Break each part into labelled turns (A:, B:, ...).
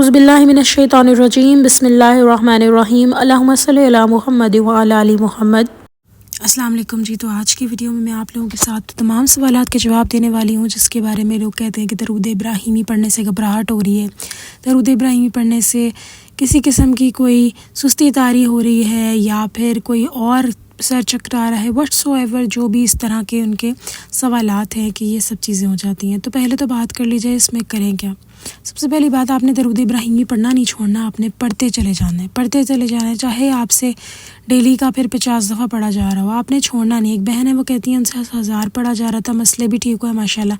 A: اعوذ باللہ من الشیطان الرجیم بسم اللہ الرحمن الرحیم اللہم صلی علی محمد وعلی آل محمد۔ السلام علیکم جی، تو آج کی ویڈیو میں آپ لوگوں کے ساتھ تمام سوالات کے جواب دینے والی ہوں، جس کے بارے میں لوگ کہتے ہیں کہ درود ابراہیمی پڑھنے سے گھبراہٹ ہو رہی ہے، درود ابراہیمی پڑھنے سے کسی قسم کی کوئی سستی طاری ہو رہی ہے، یا پھر کوئی اور سر چکرا رہا ہے، واٹس ایور جو بھی اس طرح کے ان کے سوالات ہیں کہ یہ سب چیزیں ہو جاتی ہیں۔ تو پہلے تو بات کر لی جائے اس میں کریں کیا۔ سب سے پہلی بات، آپ نے درود ابراہیمی پڑھنا نہیں چھوڑنا، آپ نے پڑھتے چلے جانا ہے، چاہے آپ سے ڈیلی کا پھر 50 دفعہ پڑھا جا رہا ہو، آپ نے چھوڑنا نہیں۔ ایک بہن ہے، وہ کہتی ہیں ان سے 1000 پڑھا جا رہا تھا، مسئلے بھی ٹھیک ہوئے ماشاءاللہ،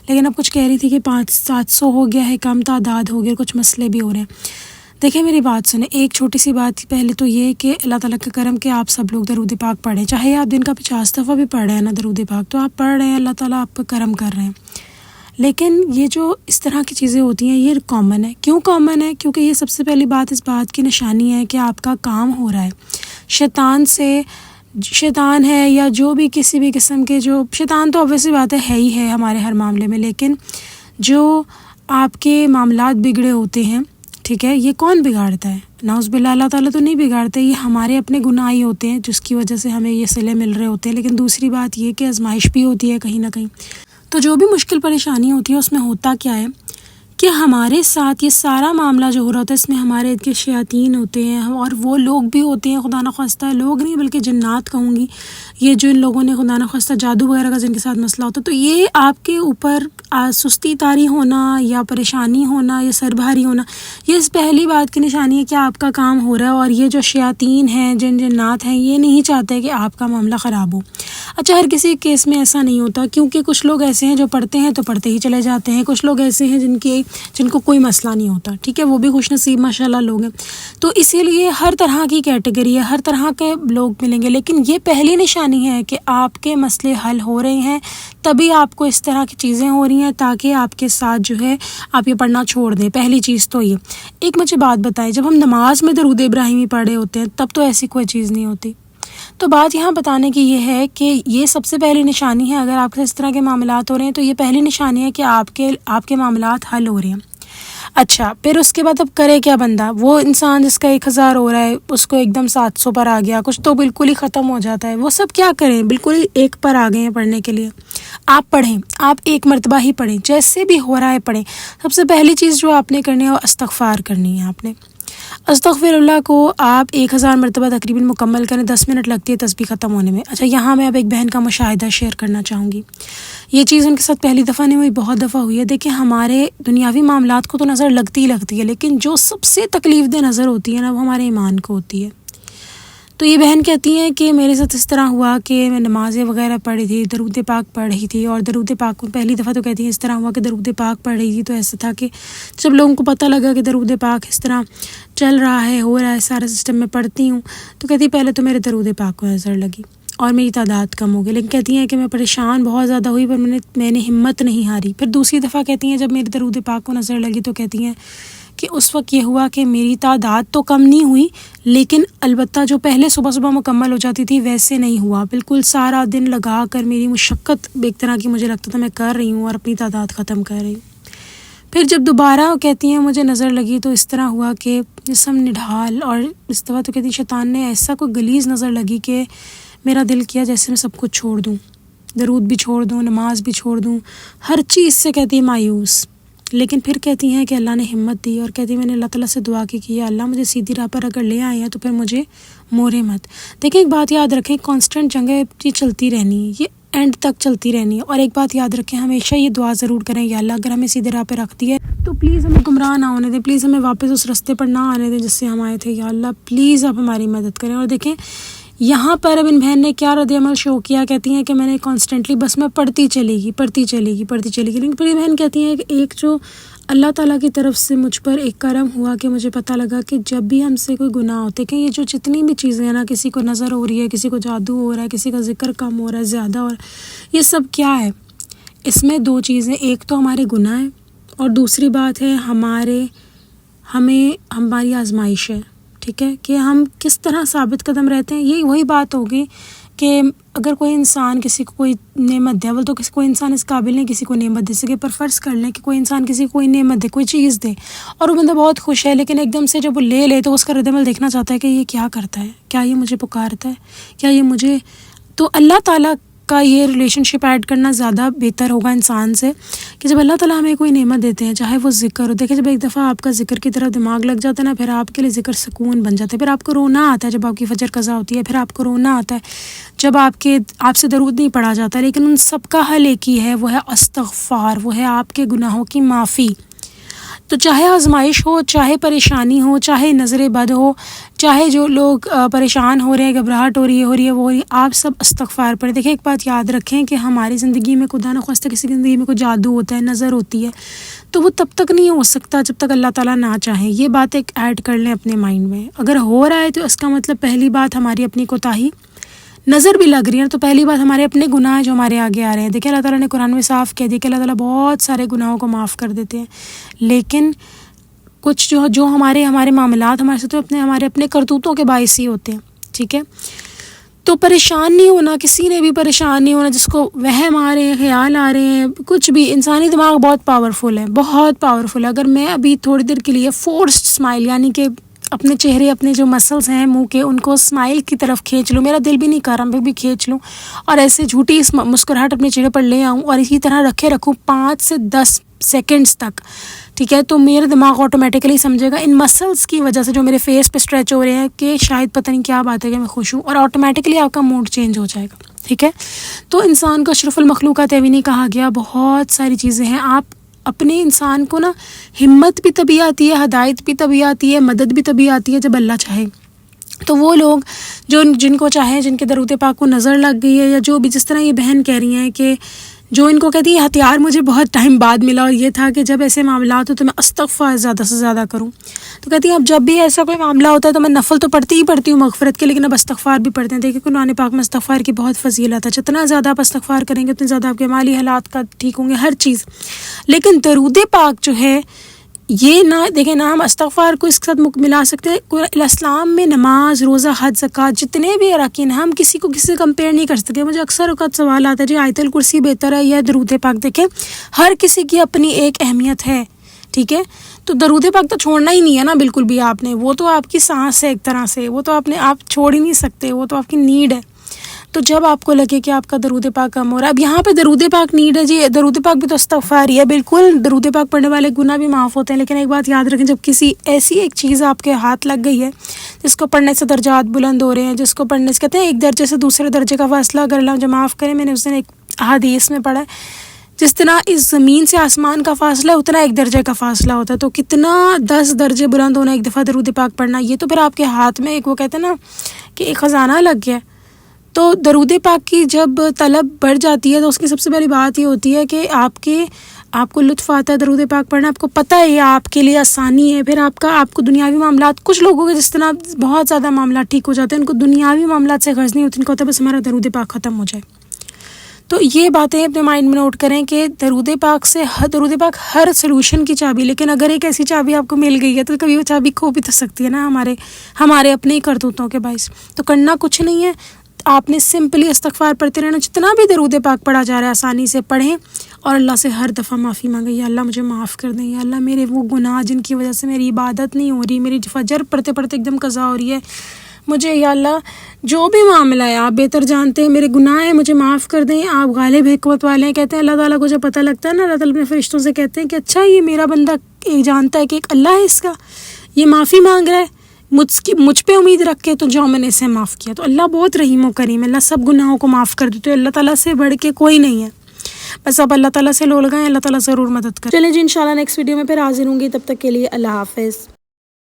A: لیکن اب کچھ کہہ رہی تھی کہ 500-700 ہو گیا ہے، کم تعداد ہو گیا، کچھ مسئلے بھی ہو رہے ہیں۔ دیکھیں میری بات سنیں، ایک چھوٹی سی بات پہلے تو یہ کہ اللہ تعالیٰ کا کرم کہ آپ سب لوگ درود پاک پڑھیں، چاہے آپ دن کا 50 دفعہ بھی پڑھ رہے ہیں نا درود پاک، تو آپ پڑھ رہے ہیں، اللہ تعالیٰ آپ پہ کرم کر رہے ہیں۔ لیکن یہ جو اس طرح کی چیزیں ہوتی ہیں یہ کامن ہے۔ کیوں کامن ہے؟ کیونکہ یہ سب سے پہلی بات اس بات کی نشانی ہے کہ آپ کا کام ہو رہا ہے شیطان ہے، یا جو بھی کسی بھی قسم کے، جو شیطان تو obviously بات ہے ہی ہے ہمارے ہر معاملے میں، لیکن جو آپ کے معاملات بگڑے ہوتے ہیں، ٹھیک ہے، یہ کون بگاڑتا ہے؟ نعوذ باللہ، اللہ تعالیٰ تو نہیں بگاڑتے، یہ ہمارے اپنے گناہ ہی ہوتے ہیں جس کی وجہ سے ہمیں یہ صلے مل رہے ہوتے ہیں۔ لیکن دوسری بات یہ کہ آزمائش بھی ہوتی ہے کہیں نہ کہیں۔ تو جو بھی مشکل پریشانی ہوتی ہے اس میں ہوتا کیا ہے کہ ہمارے ساتھ یہ سارا معاملہ جو ہو رہا ہوتا ہے، اس میں ہمارے ارد گرد شیاطین ہوتے ہیں، اور وہ لوگ بھی ہوتے ہیں، خدا نخواستہ لوگ نہیں بلکہ جنات کہوں گی، یہ جو ان لوگوں نے خدا نخواستہ جادو وغیرہ کا جن کے ساتھ مسئلہ ہوتا ہے، تو یہ آپ کے اوپر سستی طاری ہونا یا پریشانی ہونا یا سر بھاری ہونا، یہ اس پہلی بات کی نشانی ہے کہ آپ کا کام ہو رہا ہے، اور یہ جو شیاطین ہیں، جنات ہیں، یہ نہیں چاہتے کہ آپ کا معاملہ خراب ہو۔ اچھا، ہر کسی کیس میں ایسا نہیں ہوتا، کیونکہ کچھ لوگ ایسے ہیں جو پڑھتے ہیں تو پڑھتے ہی چلے جاتے ہیں، کچھ لوگ ایسے ہیں جن کو کوئی مسئلہ نہیں ہوتا، ٹھیک ہے، وہ بھی خوش نصیب ماشاءاللہ لوگ ہیں۔ تو اسی لیے ہر طرح کی کیٹیگری ہے، ہر طرح کے لوگ ملیں گے، لیکن یہ پہلی نشانی ہے کہ آپ کے مسئلے حل ہو رہے ہیں، تبھی آپ کو اس طرح کی چیزیں ہو رہی ہیں، تاکہ آپ کے ساتھ جو ہے آپ یہ پڑھنا چھوڑ دیں۔ پہلی چیز تو یہ ایک مجھے بات بتائیں، جب ہم نماز میں درود ابراہیمی پڑھے ہوتے ہیں تب تو ایسی کوئی چیز نہیں ہوتی۔ تو بات یہاں بتانے کی یہ ہے کہ یہ سب سے پہلی نشانی ہے، اگر آپ کے اس طرح کے معاملات ہو رہے ہیں تو یہ پہلی نشانی ہے کہ آپ کے معاملات حل ہو رہے ہیں۔ اچھا، پھر اس کے بعد اب کرے کیا بندہ؟ وہ انسان جس کا 1000 ہو رہا ہے اس کو ایک دم 700 پر آ گیا، کچھ تو بالکل ہی ختم ہو جاتا ہے، وہ سب کیا کریں؟ بالکل ایک پر آ گئے ہیں پڑھنے کے لیے۔ آپ پڑھیں، آپ ایک مرتبہ ہی پڑھیں، جیسے بھی ہو رہا ہے پڑھیں۔ سب سے پہلی چیز جو آپ نے کرنی ہے وہ استغفار کرنی ہے۔ آپ نے استغفر اللہ کو آپ 1000 مرتبہ تقریباً مکمل کریں، 10 منٹ لگتی ہے تسبیح ختم ہونے میں۔ اچھا، یہاں میں اب ایک بہن کا مشاہدہ شیئر کرنا چاہوں گی، یہ چیز ان کے ساتھ پہلی دفعہ نہیں ہوئی، بہت دفعہ ہوئی ہے۔ دیکھیں، ہمارے دنیاوی معاملات کو تو نظر لگتی ہی لگتی ہے، لیکن جو سب سے تکلیف دہ نظر ہوتی ہے نا، وہ ہمارے ایمان کو ہوتی ہے۔ تو یہ بہن کہتی ہیں کہ میرے ساتھ اس طرح ہوا کہ میں نمازیں وغیرہ پڑھی تھی، درود پاک پڑھ رہی تھی، اور درود پاک کو پہلی دفعہ تو کہتی ہیں اس طرح ہوا کہ درود پاک پڑھ رہی تھی تو ایسا تھا کہ جب لوگوں کو پتہ لگا کہ درود پاک اس طرح چل رہا ہے، ہو رہا ہے، سارا سسٹم میں پڑھتی ہوں، تو کہتی پہلے تو میرے درود پاک کو نظر لگی اور میری تعداد کم ہو گئی، لیکن کہتی ہیں کہ میں پریشان بہت زیادہ ہوئی، پر میں نے ہمت نہیں ہاری۔ پھر دوسری دفعہ کہتی ہیں جب میرے درود پاک کو نظر لگی تو کہتی ہیں کہ اس وقت یہ ہوا کہ میری تعداد تو کم نہیں ہوئی، لیکن البتہ جو پہلے صبح مکمل ہو جاتی تھی ویسے نہیں ہوا، بالکل سارا دن لگا کر میری مشقت ایک طرح کی مجھے لگتا تھا میں کر رہی ہوں اور اپنی تعداد ختم کر رہی ہوں۔ پھر جب دوبارہ کہتی ہیں مجھے نظر لگی تو اس طرح ہوا کہ جسم نڈھال، اور اس دفعہ تو کہتی شیطان نے ایسا کوئی غلیظ نظر لگی کہ میرا دل کیا جیسے میں سب کچھ چھوڑ دوں، درود بھی چھوڑ دوں، نماز بھی چھوڑ دوں، ہر چیز سے کہتی ہے مایوس۔ لیکن پھر کہتی ہیں کہ اللہ نے ہمت دی، اور کہتی ہیں میں نے اللہ تعالیٰ سے دعا کی کہ یا اللہ مجھے سیدھی راہ پر اگر لے آئے ہیں تو پھر مجھے مورے مت۔ دیکھیں، ایک بات یاد رکھیں، کانسٹنٹ جنگیں یہ چلتی رہنی ہے، یہ اینڈ تک چلتی رہنی ہے۔ اور ایک بات یاد رکھیں، ہمیشہ یہ دعا ضرور کریں، یا اللہ اگر ہمیں سیدھے راہ پہ رکھتی ہے تو پلیز ہمیں گمراہ نہ ہونے دیں، پلیز ہمیں واپس اس راستے پر نہ آنے دیں جس سے ہم آئے تھے، یا اللہ پلیز آپ ہماری مدد کریں۔ اور دیکھیں یہاں پر اب ان بہن نے کیا رد عمل شو کیا، کہتی ہیں کہ میں نے کانسٹنٹلی بس میں پڑھتی چلے گی، لیکن پھر یہ بہن کہتی ہیں کہ ایک جو اللہ تعالیٰ کی طرف سے مجھ پر ایک کرم ہوا کہ مجھے پتہ لگا کہ جب بھی ہم سے کوئی گناہ ہوتے کہ یہ جو جتنی بھی چیزیں ہیں نا، کسی کو نظر ہو رہی ہے، کسی کو جادو ہو رہا ہے، کسی کا ذکر کم ہو رہا ہے، زیادہ ہو رہا ہے، یہ سب کیا ہے؟ اس میں 2 چیزیں، ایک تو ہمارے گناہ ہیں، اور دوسری بات ہے ہماری آزمائش ہے، ٹھیک ہے، کہ ہم کس طرح ثابت قدم رہتے ہیں۔ یہ وہی بات ہوگی کہ اگر کوئی انسان کسی کو کوئی نعمت دے، تو کوئی انسان اس قابل نہیں کسی کو نعمت دے سکے، پر فرض کر لیں کہ کوئی انسان کسی کو کوئی نعمت دے، کوئی چیز دے، اور وہ بندہ بہت خوش ہے، لیکن ایک دم سے جب وہ لے تو اس کا رد عمل دیکھنا چاہتا ہے کہ یہ کیا کرتا ہے، کیا یہ مجھے پکارتا ہے، کیا یہ مجھے، تو اللہ تعالیٰ کا یہ ریلیشن شپ ایڈ کرنا زیادہ بہتر ہوگا انسان سے، کہ جب اللہ تعالیٰ ہمیں کوئی نعمت دیتے ہیں، چاہے وہ ذکر ہو، دیکھیں جب ایک دفعہ آپ کا ذکر کی طرف دماغ لگ جاتا ہے نا، پھر آپ کے لیے ذکر سکون بن جاتا ہے، پھر آپ کو رونا آتا ہے جب آپ کی فجر قضا ہوتی ہے، پھر آپ کو رونا آتا ہے جب آپ سے درود نہیں پڑھا جاتا، لیکن ان سب کا حل ایک ہی ہے، وہ ہے استغفار، وہ ہے آپ کے گناہوں کی معافی۔ تو چاہے آزمائش ہو، چاہے پریشانی ہو، چاہے نظر بد ہو، چاہے جو لوگ پریشان ہو رہے ہیں، گھبراہٹ ہو رہی ہے، آپ سب استغفار پڑھیں۔ دیکھیں ایک بات یاد رکھیں کہ ہماری زندگی میں خدا نخواستہ کسی کی زندگی میں کوئی جادو ہوتا ہے، نظر ہوتی ہے، تو وہ تب تک نہیں ہو سکتا جب تک اللہ تعالیٰ نہ چاہے۔ یہ بات ایک ایڈ کر لیں اپنے مائنڈ میں، اگر ہو رہا ہے تو اس کا مطلب پہلی بات ہماری اپنی کوتاہی، نظر بھی لگ رہی ہے تو پہلی بات ہمارے اپنے گناہ جو ہمارے آگے آ رہے ہیں۔ دیکھیں اللہ تعالیٰ نے قرآن میں صاف کہہ دیا کہ اللہ تعالیٰ بہت سارے گناہوں کو معاف کر دیتے ہیں، لیکن کچھ جو ہمارے معاملات ہمارے ساتھ ہمارے اپنے کرتوتوں کے باعث ہی ہوتے ہیں، ٹھیک ہے۔ تو پریشان نہیں ہونا، کسی نے بھی پریشان نہیں ہونا، جس کو وہم آ رہے ہیں، خیال آ رہے ہیں، کچھ بھی، انسانی دماغ بہت پاورفل ہے، بہت پاورفل ہے۔ اگر میں ابھی تھوڑی دیر کے لیے فورسڈ اسمائل، یعنی کہ اپنے چہرے، اپنے جو مسلس ہیں منہ کے، ان کو اسمائل کی طرف کھینچ لوں، میرا دل بھی نہیں کر رہا، میں بھی کھینچ لوں اور ایسے جھوٹی مسکراہٹ اپنے چہرے پر لے آؤں اور اسی طرح رکھوں 5 سے 10 سیکنڈز تک، ٹھیک ہے، تو میرا دماغ آٹومیٹکلی سمجھے گا ان مسلس کی وجہ سے جو میرے فیس پہ اسٹریچ ہو رہے ہیں کہ شاید پتہ نہیں کیا بات ہے کہ میں خوش ہوں، اور آٹومیٹکلی آپ کا موڈ چینج ہو جائے گا، ٹھیک ہے۔ تو انسان کو اشرف المخلوقات بھی نہیں کہا گیا، بہت ساری چیزیں ہیں۔ آپ اپنے انسان کو نا ہمت بھی تبھی آتی ہے، ہدایت بھی تبھی آتی ہے، مدد بھی تبھی آتی ہے جب اللہ چاہے۔ تو وہ لوگ جن کو چاہے، جن کے درود پاک کو نظر لگ گئی ہے، یا جو بھی، جس طرح یہ بہن کہہ رہی ہیں کہ جو ان کو کہتی ہے ہتھیار مجھے بہت ٹائم بعد ملا، اور یہ تھا کہ جب ایسے معاملات ہو تو میں استغفار زیادہ سے زیادہ کروں، تو کہتی ہیں اب جب بھی ایسا کوئی معاملہ ہوتا ہے تو میں نفل تو پڑھتی ہوں مغفرت کے، لیکن اب استغفار بھی پڑھتے ہیں۔ دیکھیں قرآن پاک میں استغفار کی بہت فضیلت ہے، جتنا زیادہ آپ استغفار کریں گے اتنے زیادہ آپ کے مالی حالات کا ٹھیک ہوں گے، ہر چیز۔ لیکن درود پاک جو ہے یہ نہ، دیکھیں نہ ہم استغفار کو اس کے ساتھ ملا سکتے ہیں۔ اسلام میں نماز، روزہ، حج، زکوٰۃ، جتنے بھی اراکین ہیں، ہم کسی کو کسی سے کمپیئر نہیں کر سکتے۔ مجھے اکثر اوقات سوال آتا ہے جی آیت الکرسی بہتر ہے یا درود پاک؟ دیکھیں ہر کسی کی اپنی ایک اہمیت ہے، ٹھیک ہے۔ تو درود پاک تو چھوڑنا ہی نہیں ہے نا بالکل بھی آپ نے، وہ تو آپ کی سانس ہے ایک طرح سے، وہ تو آپ چھوڑ ہی نہیں سکتے، وہ تو آپ کی نیڈ ہے۔ تو جب آپ کو لگے کہ آپ کا درود پاک کم ہو رہا ہے، اب یہاں پہ درود پاک نیڈ ہے جی، درود پاک بھی تو استغفار ہی ہے، بالکل درود پاک پڑھنے والے گناہ بھی معاف ہوتے ہیں، لیکن ایک بات یاد رکھیں، جب کسی ایسی ایک چیز آپ کے ہاتھ لگ گئی ہے جس کو پڑھنے سے درجات بلند ہو رہے ہیں، جس کو پڑھنے سے کہتے ہیں ایک درجے سے دوسرے درجے کا فاصلہ اگر اللہ مجھے معاف کرے، میں نے اس دن ایک حدیث میں پڑھا ہے جس طرح اس زمین سے آسمان کا فاصلہ اتنا ایک درجے کا فاصلہ ہوتا ہے، تو کتنا 10 درجے بلند ہونا ایک دفعہ درود پاک پڑھنا، یہ تو پھر آپ کے ہاتھ میں ایک، وہ کہتے ہیں نا کہ ایک خزانہ لگ گیا۔ تو درود پاک کی جب طلب بڑھ جاتی ہے تو اس کی سب سے پہلی بات یہ ہوتی ہے کہ آپ کو لطف آتا ہے درود پاک پڑھنا، آپ کو پتہ ہے یہ آپ کے لیے آسانی ہے، پھر آپ کو دنیاوی معاملات، کچھ لوگوں کے جس طرح بہت زیادہ معاملات ٹھیک ہو جاتے ہیں، ان کو دنیاوی معاملات سے غرض نہیں ہوتی، ان کو ہوتا ہے بس ہمارا درود پاک ختم ہو جائے۔ تو یہ باتیں اپنے مائنڈ میں نوٹ کریں کہ درود پاک ہر سلوشن کی چابی، لیکن اگر ایک ایسی چابی آپ کو مل گئی ہے تو کبھی وہ چابی کھو بھی تو سکتی ہے نا ہمارے اپنے ہی کرتوتوں کے باعث۔ تو کرنا کچھ نہیں ہے، آپ نے سمپلی استغفار پڑھتے رہنا، جتنا بھی درود پاک پڑھا جا رہا ہے آسانی سے پڑھیں، اور اللہ سے ہر دفعہ معافی مانگیں، یا اللہ مجھے معاف کر دیں، یا اللہ میرے وہ گناہ جن کی وجہ سے میری عبادت نہیں ہو رہی، میری فجر پڑھتے پڑھتے ایک دم قضا ہو رہی ہے، مجھے یا اللہ جو بھی معاملہ ہے آپ بہتر جانتے ہیں، میرے گناہ ہیں، مجھے معاف کر دیں، آپ غالب حکمت والے ہیں۔ کہتے ہیں اللہ تعالیٰ کو جب پتہ لگتا ہے نا، اللہ تعالیٰ اپنے فرشتوں سے کہتے ہیں کہ اچھا یہ میرا بندہ جانتا ہے کہ ایک اللہ ہے، اس کا یہ معافی مانگ رہا ہے، مجھ پہ امید رکھ کے تو جو میں نے اسے معاف کیا۔ تو اللہ بہت رحیم و کریم ہے، اللہ سب گناہوں کو معاف کر دیتے، اللہ تعالیٰ سے بڑھ کے کوئی نہیں ہے، بس اب اللہ تعالیٰ سے لو لگائیں، اللہ تعالیٰ ضرور مدد کریں۔ چلیں جی انشاءاللہ نیکسٹ ویڈیو میں پھر حاضر ہوں گی، تب تک کے لیے اللہ حافظ۔